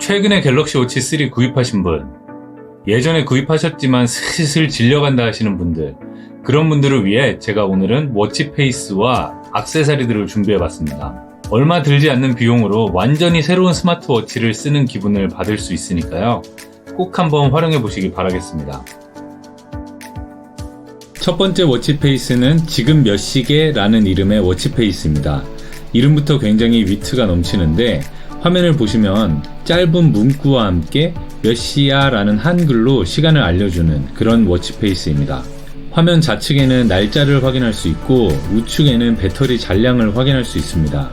최근에 갤럭시 워치 3 구입하신 분, 예전에 구입하셨지만 슬슬 질려간다 하시는 분들, 그런 분들을 위해 제가 오늘은 워치페이스와 액세서리들을 준비해봤습니다. 얼마 들지 않는 비용으로 완전히 새로운 스마트워치를 쓰는 기분을 받을 수 있으니까요. 꼭 한번 활용해 보시기 바라겠습니다. 첫 번째 워치페이스는 지금 몇 시게? 라는 이름의 워치페이스입니다. 이름부터 굉장히 위트가 넘치는데 화면을 보시면 짧은 문구와 함께 몇 시야? 라는 한글로 시간을 알려주는 그런 워치페이스입니다. 화면 좌측에는 날짜를 확인할 수 있고 우측에는 배터리 잔량을 확인할 수 있습니다.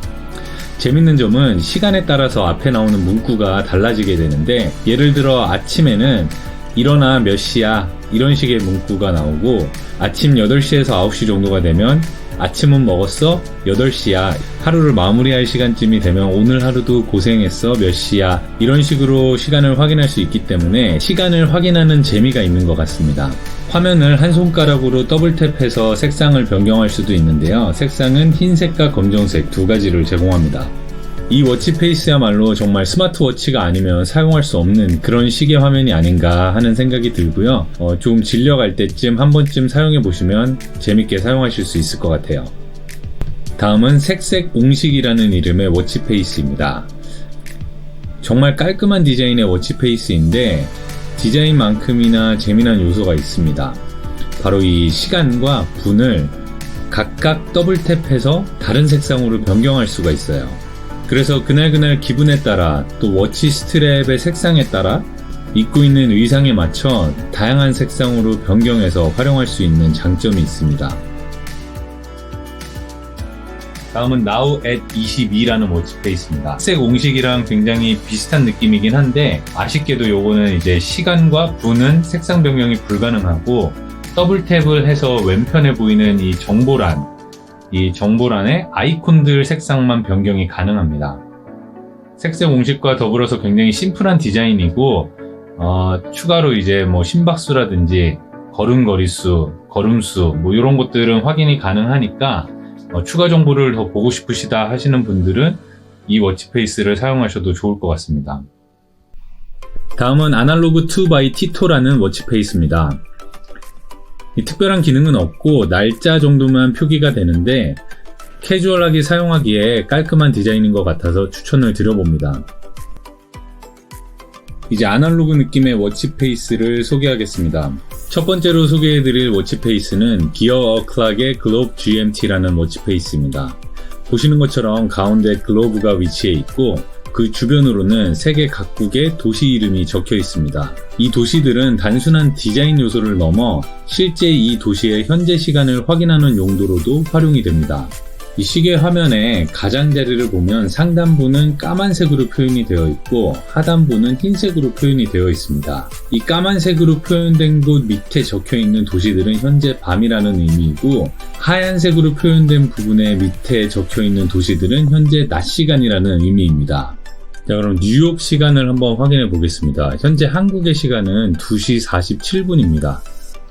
재밌는 점은 시간에 따라서 앞에 나오는 문구가 달라지게 되는데, 예를 들어 아침에는 일어나 몇 시야? 이런 식의 문구가 나오고, 아침 8시에서 9시 정도가 되면 아침은 먹었어? 8시야. 하루를 마무리할 시간쯤이 되면 오늘 하루도 고생했어? 몇 시야? 이런 식으로 시간을 확인할 수 있기 때문에 시간을 확인하는 재미가 있는 것 같습니다. 화면을 한 손가락으로 더블탭해서 색상을 변경할 수도 있는데요. 색상은 흰색과 검정색 두 가지를 제공합니다. 이 워치페이스야말로 정말 스마트워치가 아니면 사용할 수 없는 그런 시계 화면이 아닌가 하는 생각이 들고요. 좀 질려갈 때쯤 한 번쯤 사용해 보시면 재밌게 사용하실 수 있을 것 같아요. 다음은 색색옹식이라는 이름의 워치페이스입니다. 정말 깔끔한 디자인의 워치페이스인데 디자인만큼이나 재미난 요소가 있습니다. 바로 이 시간과 분을 각각 더블탭해서 다른 색상으로 변경할 수가 있어요. 그래서 그날그날 기분에 따라 또 워치 스트랩의 색상에 따라 입고 있는 의상에 맞춰 다양한 색상으로 변경해서 활용할 수 있는 장점이 있습니다. 다음은 Now at 22라는 워치페이스입니다. 색옹식이랑 굉장히 비슷한 느낌이긴 한데 아쉽게도 요거는 이제 시간과 분은 색상 변경이 불가능하고 더블탭을 해서 왼편에 보이는 이 정보란에 아이콘들 색상만 변경이 가능합니다. 색색옹식과 더불어서 굉장히 심플한 디자인이고 추가로 이제 뭐 심박수라든지 걸음걸이수, 걸음수 뭐 이런 것들은 확인이 가능하니까 추가 정보를 더 보고 싶으시다 하시는 분들은 이 워치페이스를 사용하셔도 좋을 것 같습니다. 다음은 아날로그 2x 티토라는 워치페이스입니다. 특별한 기능은 없고 날짜 정도만 표기가 되는데 캐주얼하게 사용하기에 깔끔한 디자인인 것 같아서 추천을 드려봅니다. 이제 아날로그 느낌의 워치페이스를 소개하겠습니다. 첫 번째로 소개해드릴 워치페이스는 기어 어클락의 글로브 GMT라는 워치페이스입니다. 보시는 것처럼 가운데 글로브가 위치해 있고 그 주변으로는 세계 각국의 도시 이름이 적혀 있습니다. 이 도시들은 단순한 디자인 요소를 넘어 실제 이 도시의 현재 시간을 확인하는 용도로도 활용이 됩니다. 이 시계 화면의 가장자리를 보면 상단부는 까만색으로 표현이 되어 있고 하단부는 흰색으로 표현이 되어 있습니다. 이 까만색으로 표현된 곳 밑에 적혀 있는 도시들은 현재 밤이라는 의미이고, 하얀색으로 표현된 부분의 밑에 적혀 있는 도시들은 현재 낮 시간이라는 의미입니다. 자, 그럼 뉴욕 시간을 한번 확인해 보겠습니다. 현재 한국의 시간은 2시 47분입니다.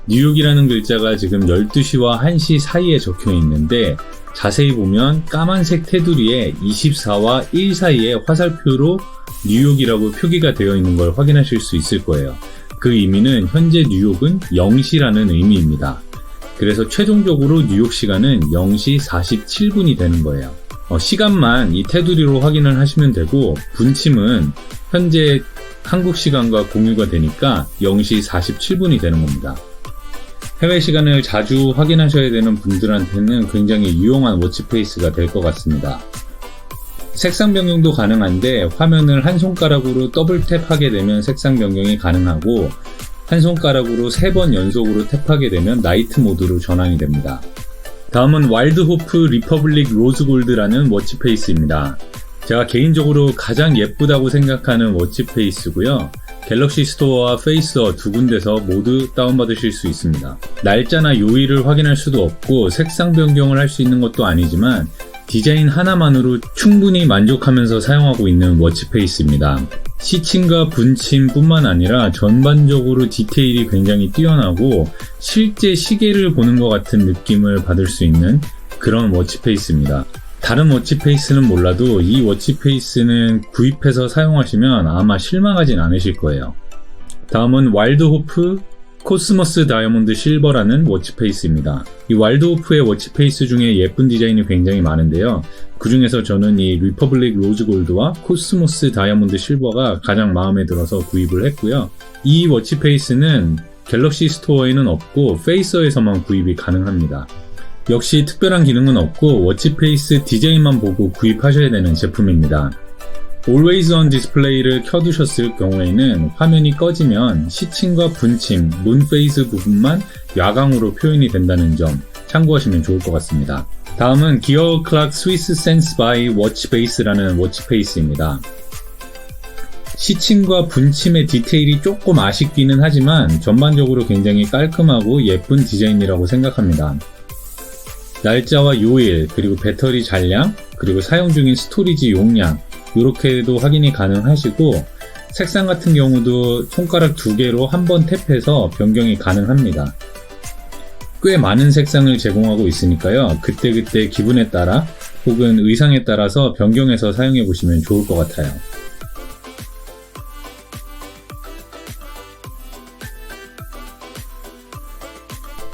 뉴욕이라는 글자가 지금 12시와 1시 사이에 적혀 있는데 자세히 보면 까만색 테두리에 24와 1 사이에 화살표로 뉴욕이라고 표기가 되어 있는 걸 확인하실 수 있을 거예요. 그 의미는 현재 뉴욕은 0시라는 의미입니다. 그래서 최종적으로 뉴욕 시간은 0시 47분이 되는 거예요. 시간만 이 테두리로 확인을 하시면 되고 분침은 현재 한국 시간과 공유가 되니까 0시 47분이 되는 겁니다. 해외 시간을 자주 확인하셔야 되는 분들한테는 굉장히 유용한 워치페이스가 될 것 같습니다. 색상 변경도 가능한데 화면을 한 손가락으로 더블탭하게 되면 색상 변경이 가능하고 한 손가락으로 3번 연속으로 탭하게 되면 나이트 모드로 전환이 됩니다. 다음은 와일드호프 리퍼블릭 로즈골드라는 워치페이스입니다. 제가 개인적으로 가장 예쁘다고 생각하는 워치페이스고요. 갤럭시 스토어와 페이스어 두 군데서 모두 다운받으실 수 있습니다. 날짜나 요일을 확인할 수도 없고 색상 변경을 할 수 있는 것도 아니지만 디자인 하나만으로 충분히 만족하면서 사용하고 있는 워치페이스입니다. 시침과 분침 뿐만 아니라 전반적으로 디테일이 굉장히 뛰어나고 실제 시계를 보는 것 같은 느낌을 받을 수 있는 그런 워치페이스입니다. 다른 워치페이스는 몰라도 이 워치페이스는 구입해서 사용하시면 아마 실망하진 않으실 거예요. 다음은 와일드호프 코스모스 다이아몬드 실버라는 워치페이스입니다. 이 와일드호프의 워치페이스 중에 예쁜 디자인이 굉장히 많은데요. 그 중에서 저는 이 리퍼블릭 로즈 골드와 코스모스 다이아몬드 실버가 가장 마음에 들어서 구입을 했고요. 이 워치페이스는 갤럭시 스토어에는 없고 페이서에서만 구입이 가능합니다. 역시 특별한 기능은 없고 워치페이스 디자인만 보고 구입하셔야 되는 제품입니다. Always on 디스플레이를 켜두셨을 경우에는 화면이 꺼지면 시침과 분침, 문페이스 부분만 야광으로 표현이 된다는 점 참고하시면 좋을 것 같습니다. 다음은 기어 클락 스위스 센스 바이 워치페이스라는 워치페이스입니다. 시침과 분침의 디테일이 조금 아쉽기는 하지만 전반적으로 굉장히 깔끔하고 예쁜 디자인이라고 생각합니다. 날짜와 요일, 그리고 배터리 잔량, 그리고 사용 중인 스토리지 용량 이렇게도 확인이 가능하시고 색상 같은 경우도 손가락 2개로 한번 탭해서 변경이 가능합니다. 꽤 많은 색상을 제공하고 있으니까요. 그때그때 기분에 따라 혹은 의상에 따라서 변경해서 사용해 보시면 좋을 것 같아요.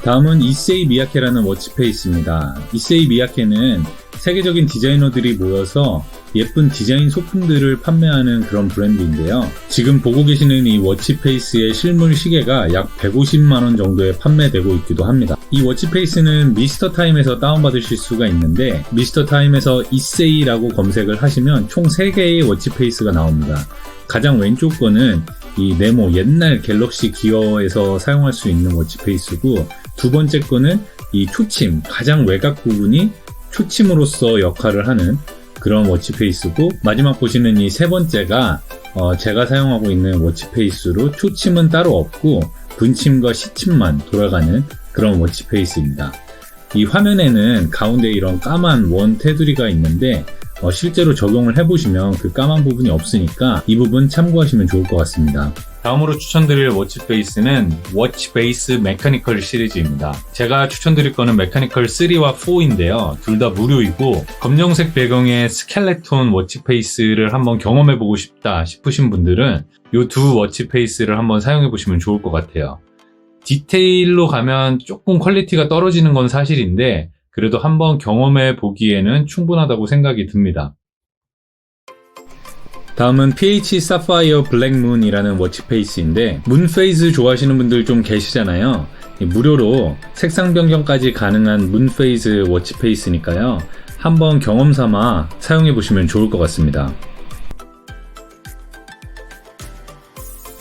다음은 이세이 미야케라는 워치페이스입니다. 이세이 미야케는 세계적인 디자이너들이 모여서 예쁜 디자인 소품들을 판매하는 그런 브랜드인데요. 지금 보고 계시는 이 워치페이스의 실물 시계가 약 150만원 정도에 판매되고 있기도 합니다. 이 워치페이스는 미스터타임에서 다운받으실 수가 있는데 미스터타임에서 이세이라고 검색을 하시면 총 3개의 워치페이스가 나옵니다. 가장 왼쪽 거는 이 네모 옛날 갤럭시 기어에서 사용할 수 있는 워치페이스고 두 번째 거는 이 초침, 가장 외곽 부분이 초침으로서 역할을 하는 그런 워치페이스고 마지막 보시는 이 세 번째가 제가 사용하고 있는 워치페이스로 초침은 따로 없고 분침과 시침만 돌아가는 그런 워치페이스입니다. 이 화면에는 가운데 이런 까만 원 테두리가 있는데 실제로 적용을 해보시면 그 까만 부분이 없으니까 이 부분 참고하시면 좋을 것 같습니다. 다음으로 추천드릴 워치페이스는 워치베이스 메카니컬 시리즈입니다. 제가 추천드릴 거는 메카니컬 3와 4인데요. 둘 다 무료이고 검정색 배경의 스켈레톤 워치페이스를 한번 경험해보고 싶다 싶으신 분들은 이 두 워치페이스를 한번 사용해보시면 좋을 것 같아요. 디테일로 가면 조금 퀄리티가 떨어지는 건 사실인데 그래도 한번 경험해 보기에는 충분하다고 생각이 듭니다. 다음은 PH 사파이어 블랙문이라는 워치페이스인데 문페이스 좋아하시는 분들 좀 계시잖아요. 무료로 색상 변경까지 가능한 문페이스 워치페이스니까요. 한번 경험 삼아 사용해 보시면 좋을 것 같습니다.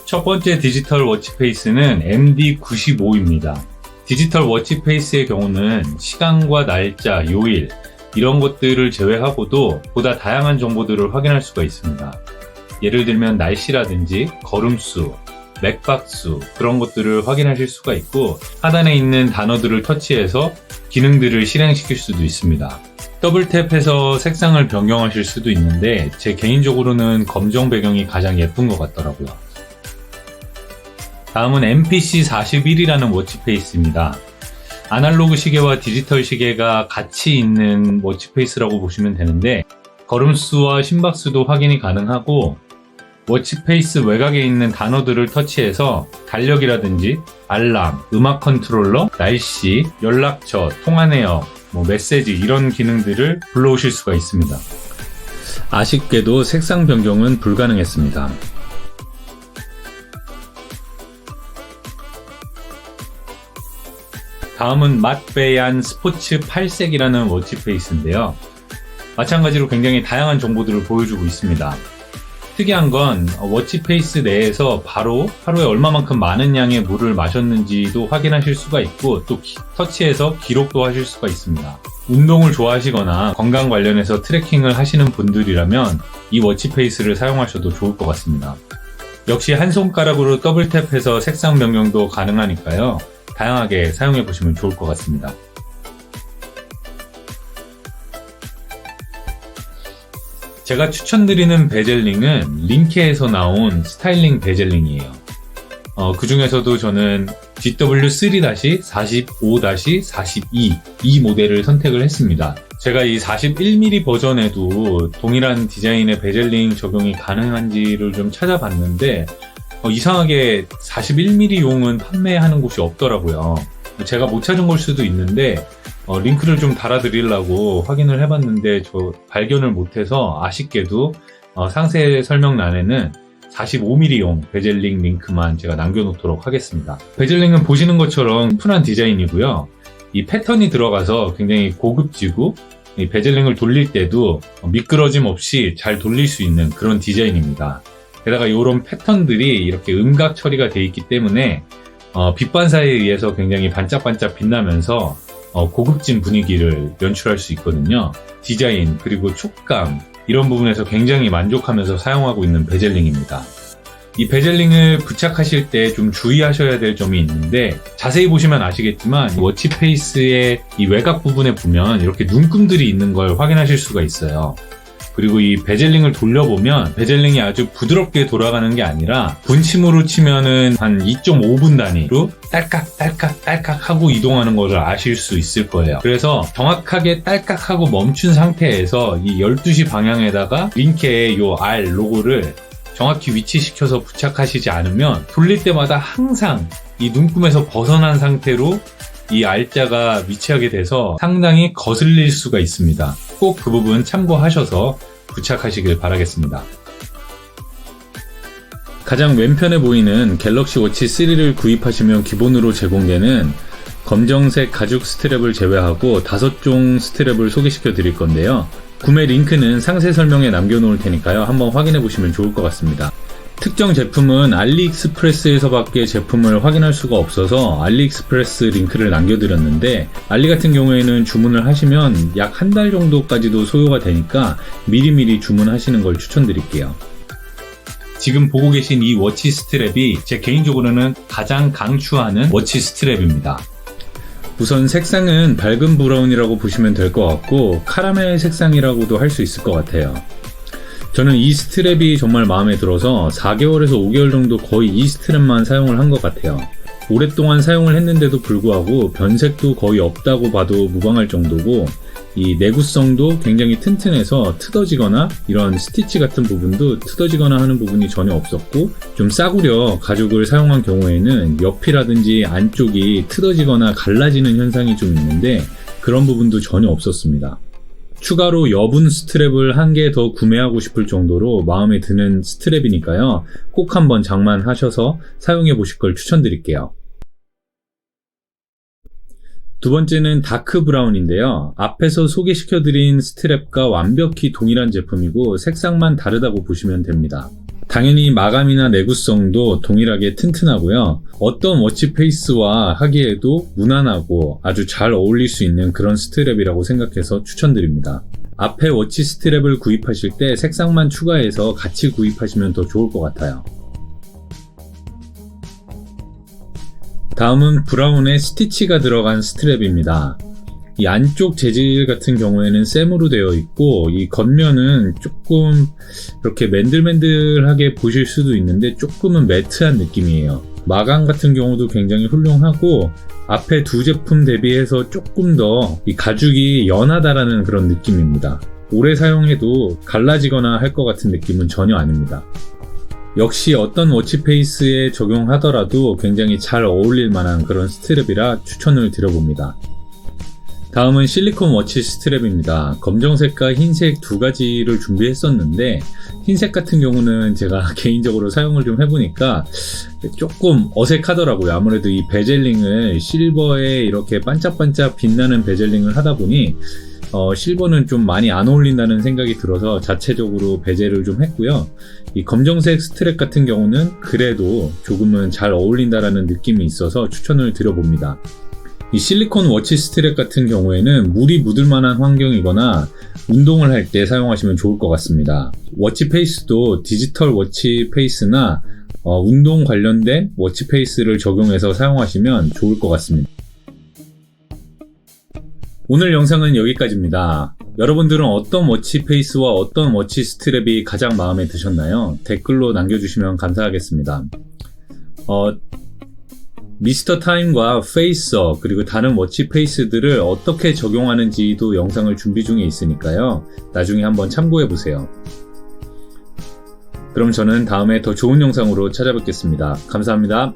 첫 번째 디지털 워치페이스는 MD95입니다. 디지털 워치페이스의 경우는 시간과 날짜, 요일 이런 것들을 제외하고도 보다 다양한 정보들을 확인할 수가 있습니다. 예를 들면 날씨라든지 걸음수, 맥박수 그런 것들을 확인하실 수가 있고 하단에 있는 단어들을 터치해서 기능들을 실행시킬 수도 있습니다. 더블 탭해서 색상을 변경하실 수도 있는데 제 개인적으로는 검정 배경이 가장 예쁜 것 같더라고요. 다음은 MPC41이라는 워치페이스입니다. 아날로그 시계와 디지털 시계가 같이 있는 워치페이스라고 보시면 되는데 걸음수와 심박수도 확인이 가능하고 워치페이스 외곽에 있는 단어들을 터치해서 달력이라든지 알람, 음악 컨트롤러, 날씨, 연락처, 통화 내역, 메시지 이런 기능들을 불러오실 수가 있습니다. 아쉽게도 색상 변경은 불가능했습니다. 다음은 맛베얀 스포츠 8색이라는 워치페이스인데요. 마찬가지로 굉장히 다양한 정보들을 보여주고 있습니다. 특이한 건 워치페이스 내에서 바로 하루에 얼마만큼 많은 양의 물을 마셨는지도 확인하실 수가 있고 또 터치해서 기록도 하실 수가 있습니다. 운동을 좋아하시거나 건강 관련해서 트래킹을 하시는 분들이라면 이 워치페이스를 사용하셔도 좋을 것 같습니다. 역시 한 손가락으로 더블 탭해서 색상 변경도 가능하니까요. 다양하게 사용해 보시면 좋을 것 같습니다. 제가 추천드리는 베젤링은 링케에서 나온 스타일링 베젤링이에요. 그 중에서도 저는 GW3-45-42 이 모델을 선택을 했습니다. 제가 이 41mm 버전에도 동일한 디자인의 베젤링 적용이 가능한지를 좀 찾아봤는데 이상하게 41mm용은 판매하는 곳이 없더라고요. 제가 못 찾은 걸 수도 있는데 링크를 좀 달아드리려고 확인을 해봤는데 저 발견을 못해서 아쉽게도 상세 설명란에는 45mm용 베젤링 링크만 제가 남겨놓도록 하겠습니다. 베젤링은 보시는 것처럼 심플한 디자인이고요. 이 패턴이 들어가서 굉장히 고급지고 이 베젤링을 돌릴 때도 미끄러짐 없이 잘 돌릴 수 있는 그런 디자인입니다. 게다가 이런 패턴들이 이렇게 음각 처리가 되어 있기 때문에 빛 반사에 의해서 굉장히 반짝반짝 빛나면서 고급진 분위기를 연출할 수 있거든요. 디자인 그리고 촉감 이런 부분에서 굉장히 만족하면서 사용하고 있는 베젤링입니다. 이 베젤링을 부착하실 때 좀 주의하셔야 될 점이 있는데 자세히 보시면 아시겠지만 워치 페이스의 이 외곽 부분에 보면 이렇게 눈금들이 있는 걸 확인하실 수가 있어요. 그리고 이 베젤링을 돌려보면 베젤링이 아주 부드럽게 돌아가는 게 아니라 분침으로 치면은 한 2.5분 단위로 딸깍딸깍 하고 이동하는 것을 아실 수 있을 거예요. 그래서 정확하게 딸깍하고 멈춘 상태에서 이 12시 방향에다가 링케의 요 R 로고를 정확히 위치시켜서 부착하시지 않으면 돌릴 때마다 항상 이 눈금에서 벗어난 상태로 이 R자가 위치하게 돼서 상당히 거슬릴 수가 있습니다. 꼭 그 부분 참고하셔서 부착하시길 바라겠습니다. 가장 왼편에 보이는 갤럭시 워치 3를 구입하시면 기본으로 제공되는 검정색 가죽 스트랩을 제외하고 5종 스트랩을 소개시켜 드릴 건데요. 구매 링크는 상세 설명에 남겨놓을 테니까요. 한번 확인해 보시면 좋을 것 같습니다. 특정 제품은 알리익스프레스에서밖에 제품을 확인할 수가 없어서 알리익스프레스 링크를 남겨드렸는데 알리 같은 경우에는 주문을 하시면 약 한 달 정도까지도 소요가 되니까 미리미리 주문하시는 걸 추천드릴게요. 지금 보고 계신 이 워치 스트랩이 제 개인적으로는 가장 강추하는 워치 스트랩입니다. 우선 색상은 밝은 브라운이라고 보시면 될 것 같고 카라멜 색상이라고도 할 수 있을 것 같아요. 저는 이 스트랩이 정말 마음에 들어서 4개월에서 5개월 정도 거의 이 스트랩만 사용을 한 것 같아요. 오랫동안 사용을 했는데도 불구하고 변색도 거의 없다고 봐도 무방할 정도고 이 내구성도 굉장히 튼튼해서 트어지거나 이런 스티치 같은 부분도 트어지거나 하는 부분이 전혀 없었고 좀 싸구려 가죽을 사용한 경우에는 옆이라든지 안쪽이 트어지거나 갈라지는 현상이 좀 있는데 그런 부분도 전혀 없었습니다. 추가로 여분 스트랩을 한 개 더 구매하고 싶을 정도로 마음에 드는 스트랩이니까요. 꼭 한번 장만하셔서 사용해 보실 걸 추천드릴게요. 두 번째는 다크 브라운인데요. 앞에서 소개시켜드린 스트랩과 완벽히 동일한 제품이고 색상만 다르다고 보시면 됩니다. 당연히 마감이나 내구성도 동일하게 튼튼하고요. 어떤 워치 페이스와 하기에도 무난하고 아주 잘 어울릴 수 있는 그런 스트랩이라고 생각해서 추천드립니다. 앞에 워치 스트랩을 구입하실 때 색상만 추가해서 같이 구입하시면 더 좋을 것 같아요. 다음은 브라운에 스티치가 들어간 스트랩입니다. 이 안쪽 재질 같은 경우에는 샘으로 되어 있고 이 겉면은 조금 이렇게 맨들맨들하게 보실 수도 있는데 조금은 매트한 느낌이에요. 마감 같은 경우도 굉장히 훌륭하고 앞에 두 제품 대비해서 조금 더 이 가죽이 연하다라는 그런 느낌입니다. 오래 사용해도 갈라지거나 할 것 같은 느낌은 전혀 아닙니다. 역시 어떤 워치 페이스에 적용하더라도 굉장히 잘 어울릴 만한 그런 스트랩이라 추천을 드려봅니다. 다음은 실리콘 워치 스트랩입니다. 검정색과 흰색 두 가지를 준비했었는데 흰색 같은 경우는 제가 개인적으로 사용을 좀 해보니까 조금 어색하더라고요. 아무래도 이 베젤링을 실버에 이렇게 반짝반짝 빛나는 베젤링을 하다 보니 실버는 좀 많이 안 어울린다는 생각이 들어서 자체적으로 배제를 좀 했고요. 이 검정색 스트랩 같은 경우는 그래도 조금은 잘 어울린다라는 느낌이 있어서 추천을 드려봅니다. 이 실리콘 워치 스트랩 같은 경우에는 물이 묻을 만한 환경이거나 운동을 할 때 사용하시면 좋을 것 같습니다. 워치 페이스도 디지털 워치 페이스나 운동 관련된 워치 페이스를 적용해서 사용하시면 좋을 것 같습니다. 오늘 영상은 여기까지입니다. 여러분들은 어떤 워치 페이스와 어떤 워치 스트랩이 가장 마음에 드셨나요? 댓글로 남겨주시면 감사하겠습니다. 미스터 타임과 페이서 그리고 다른 워치 페이스들을 어떻게 적용하는지도 영상을 준비 중에 있으니까요. 나중에 한번 참고해보세요. 그럼 저는 다음에 더 좋은 영상으로 찾아뵙겠습니다. 감사합니다.